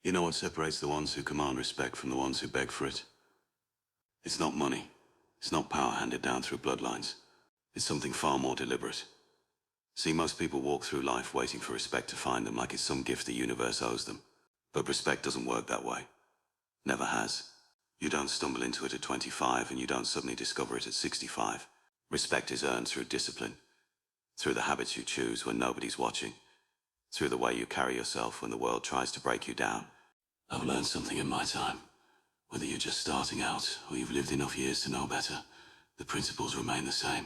You know what separates the ones who command respect from the ones who beg for it? It's not money. It's not power handed down through bloodlines. It's something far more deliberate. See, most people walk through life waiting for respect to find them like it's some gift the universe owes them. But respect doesn't work that way. Never has. You don't stumble into it at 25 and you don't suddenly discover it at 65. Respect is earned through discipline, through the habits you choose when nobody's watching, through the way you carry yourself when the world tries to break you down. I've learned something in my time. Whether you're just starting out or you've lived enough years to know better, the principles remain the same.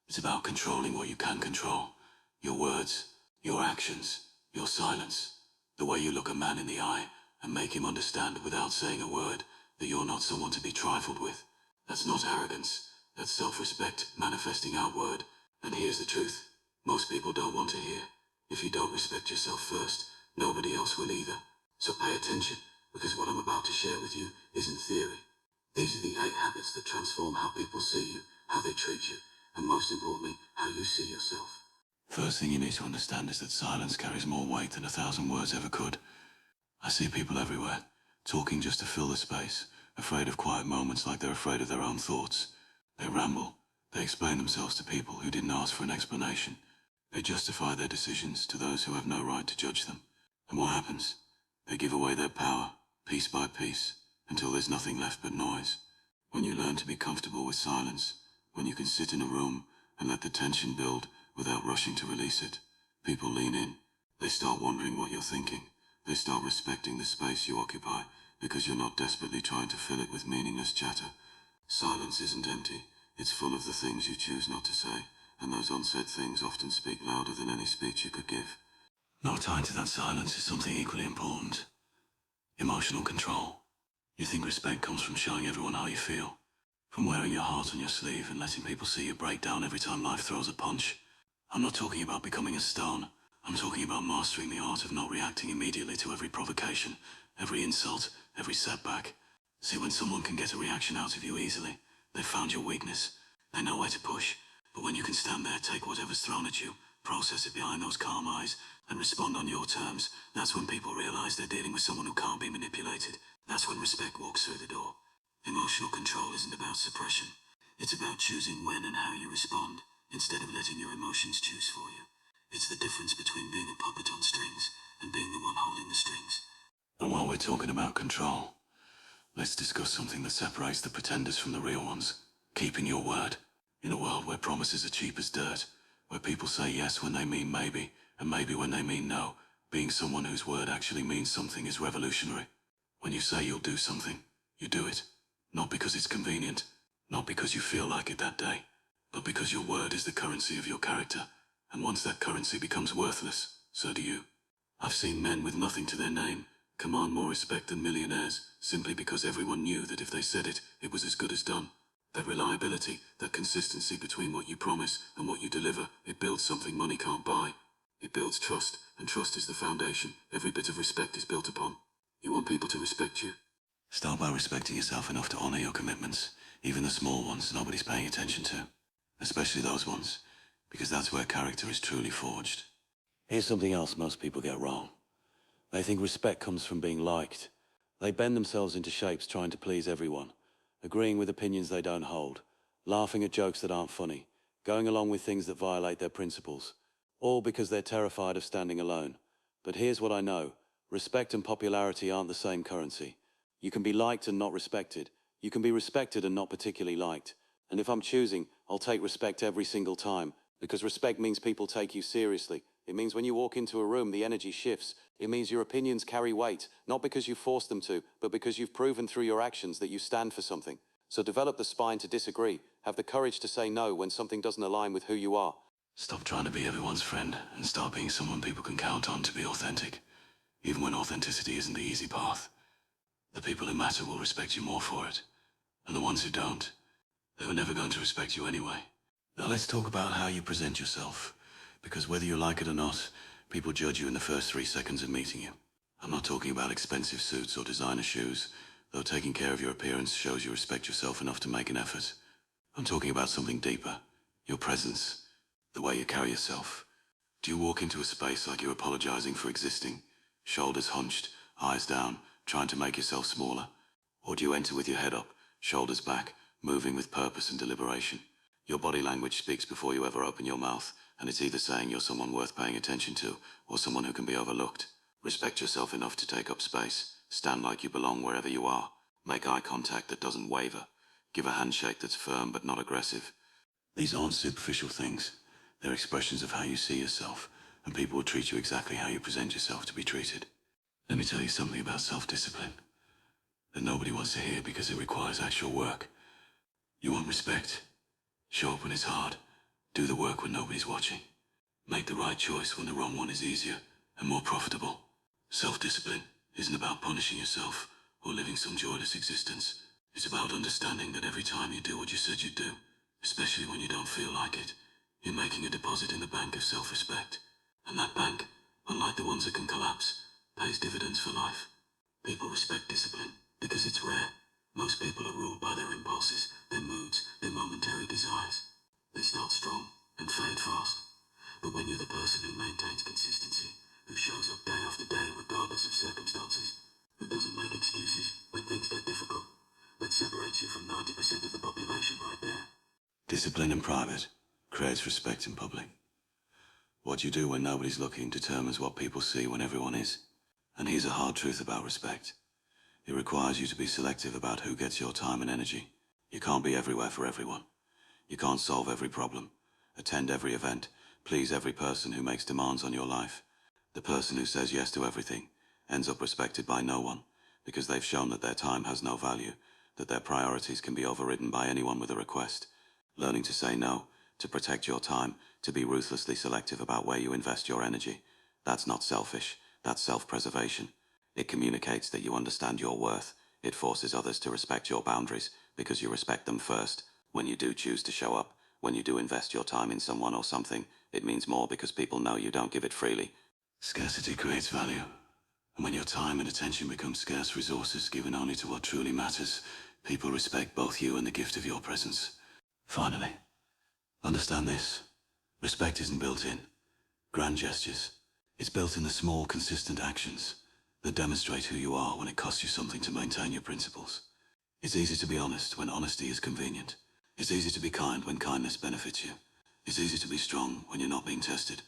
It's about controlling what you can control. Your words, your actions, your silence. The way you look a man in the eye and make him understand without saying a word that you're not someone to be trifled with. That's not arrogance. That's self-respect manifesting outward. And here's the truth. Most people don't want to hear. If you don't respect yourself first, nobody else will either. So pay attention, because what I'm about to share with you isn't theory. These are the 8 habits that transform how people see you, how they treat you, and most importantly, how you see yourself. First thing you need to understand is that silence carries more weight than 1,000 words ever could. I see people everywhere, talking just to fill the space, afraid of quiet moments like they're afraid of their own thoughts. They ramble. They explain themselves to people who didn't ask for an explanation. They justify their decisions to those who have no right to judge them. And what happens? They give away their power, piece by piece, until there's nothing left but noise. When you learn to be comfortable with silence, when you can sit in a room and let the tension build without rushing to release it, people lean in. They start wondering what you're thinking. They start respecting the space you occupy because you're not desperately trying to fill it with meaningless chatter. Silence isn't empty. It's full of the things you choose not to say, and those unsaid things often speak louder than any speech you could give. Not tied to that silence is something equally important. Emotional control. You think respect comes from showing everyone how you feel? From wearing your heart on your sleeve and letting people see you break down every time life throws a punch? I'm not talking about becoming a stone. I'm talking about mastering the art of not reacting immediately to every provocation, every insult, every setback. See, when someone can get a reaction out of you easily, they've found your weakness. They know where to push. But when you can stand there, take whatever's thrown at you, process it behind those calm eyes, and respond on your terms, that's when people realize they're dealing with someone who can't be manipulated. That's when respect walks through the door. Emotional control isn't about suppression. It's about choosing when and how you respond, instead of letting your emotions choose for you. It's the difference between being a puppet on strings and being the one holding the strings. And while we're talking about control, let's discuss something that separates the pretenders from the real ones. Keeping your word. In a world where promises are cheap as dirt, where people say yes when they mean maybe, and maybe when they mean no, being someone whose word actually means something is revolutionary. When you say you'll do something, you do it. Not because it's convenient, not because you feel like it that day, but because your word is the currency of your character. And once that currency becomes worthless, so do you. I've seen men with nothing to their name command more respect than millionaires, simply because everyone knew that if they said it, it was as good as done. That reliability, that consistency between what you promise and what you deliver, it builds something money can't buy. It builds trust, and trust is the foundation every bit of respect is built upon. You want people to respect you? Start by respecting yourself enough to honor your commitments, even the small ones nobody's paying attention to. Especially those ones, because that's where character is truly forged. Here's something else most people get wrong. They think respect comes from being liked. They bend themselves into shapes trying to please everyone, agreeing with opinions they don't hold, laughing at jokes that aren't funny, going along with things that violate their principles, all because they're terrified of standing alone. But here's what I know. Respect and popularity aren't the same currency. You can be liked and not respected. You can be respected and not particularly liked. And if I'm choosing, I'll take respect every single time, because respect means people take you seriously. It means when you walk into a room, the energy shifts. It means your opinions carry weight, not because you forced them to, but because you've proven through your actions that you stand for something. So develop the spine to disagree. Have the courage to say no when something doesn't align with who you are. Stop trying to be everyone's friend and start being someone people can count on to be authentic. Even when authenticity isn't the easy path. The people who matter will respect you more for it. And the ones who don't, they were never going to respect you anyway. Now let's talk about how you present yourself. Because whether you like it or not, people judge you in the first 3 seconds of meeting you. I'm not talking about expensive suits or designer shoes, though taking care of your appearance shows you respect yourself enough to make an effort. I'm talking about something deeper. Your presence. The way you carry yourself. Do you walk into a space like you're apologizing for existing? Shoulders hunched, eyes down, trying to make yourself smaller? Or do you enter with your head up, shoulders back, moving with purpose and deliberation? Your body language speaks before you ever open your mouth, and it's either saying you're someone worth paying attention to, or someone who can be overlooked. Respect yourself enough to take up space, stand like you belong wherever you are, make eye contact that doesn't waver, give a handshake that's firm but not aggressive. These aren't superficial things. They're expressions of how you see yourself, and people will treat you exactly how you present yourself to be treated. Let me tell you something about self-discipline that nobody wants to hear because it requires actual work. You want respect? Show up when it's hard. Do the work when nobody's watching. Make the right choice when the wrong one is easier and more profitable. Self-discipline isn't about punishing yourself or living some joyless existence. It's about understanding that every time you do what you said you'd do, especially when you don't feel like it, you're making a deposit in the bank of self-respect. And that bank, unlike the ones that can collapse, pays dividends for life. People respect discipline because it's rare. Most people are ruled by their impulses, their moods, their momentary desires. They start strong and fade fast. But when you're the person who maintains consistency, who shows up day after day regardless of circumstances, who doesn't make excuses when things get difficult, that separates you from 90% of the population right there. Discipline in private creates respect in public. What you do when nobody's looking determines what people see when everyone is. And here's a hard truth about respect. It requires you to be selective about who gets your time and energy. You can't be everywhere for everyone. You can't solve every problem, attend every event, please every person who makes demands on your life. The person who says yes to everything ends up respected by no one because they've shown that their time has no value, that their priorities can be overridden by anyone with a request. Learning to say no, to protect your time, to be ruthlessly selective about where you invest your energy. That's not selfish, that's self-preservation. It communicates that you understand your worth. It forces others to respect your boundaries because you respect them first. When you do choose to show up, when you do invest your time in someone or something, it means more because people know you don't give it freely. Scarcity creates value. And when your time and attention become scarce resources given only to what truly matters, people respect both you and the gift of your presence. Finally, understand this. Respect isn't built in grand gestures. It's built in the small, consistent actions that demonstrate who you are when it costs you something to maintain your principles. It's easy to be honest when honesty is convenient. It's easy to be kind when kindness benefits you. It's easy to be strong when you're not being tested.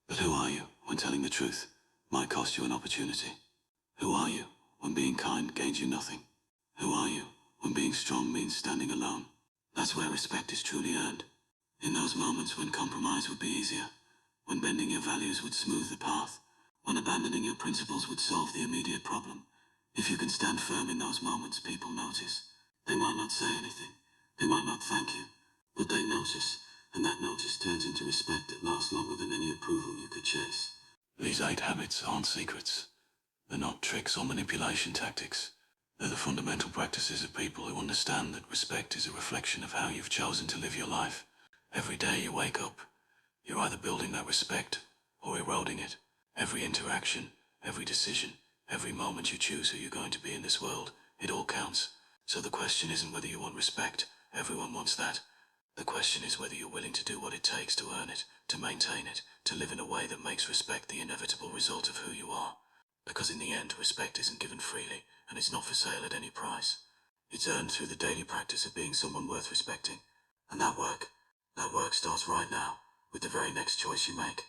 But who are you when telling the truth might cost you an opportunity? Who are you when being kind gains you nothing? Who are you when being strong means standing alone? That's where respect is truly earned. In those moments when compromise would be easier, when bending your values would smooth the path, when abandoning your principles would solve the immediate problem. If you can stand firm in those moments, people notice. They might not say anything. They might not thank you. But they notice, and that notice turns into respect that lasts longer than any approval you could chase. These 8 habits aren't secrets. They're not tricks or manipulation tactics. They're the fundamental practices of people who understand that respect is a reflection of how you've chosen to live your life. Every day you wake up, you're either building that respect or eroding it. Every interaction, every decision, every moment you choose who you're going to be in this world, it all counts. So the question isn't whether you want respect. Everyone wants that. The question is whether you're willing to do what it takes to earn it, to maintain it, to live in a way that makes respect the inevitable result of who you are. Because in the end, respect isn't given freely, and it's not for sale at any price. It's earned through the daily practice of being someone worth respecting. And that work starts right now, with the very next choice you make.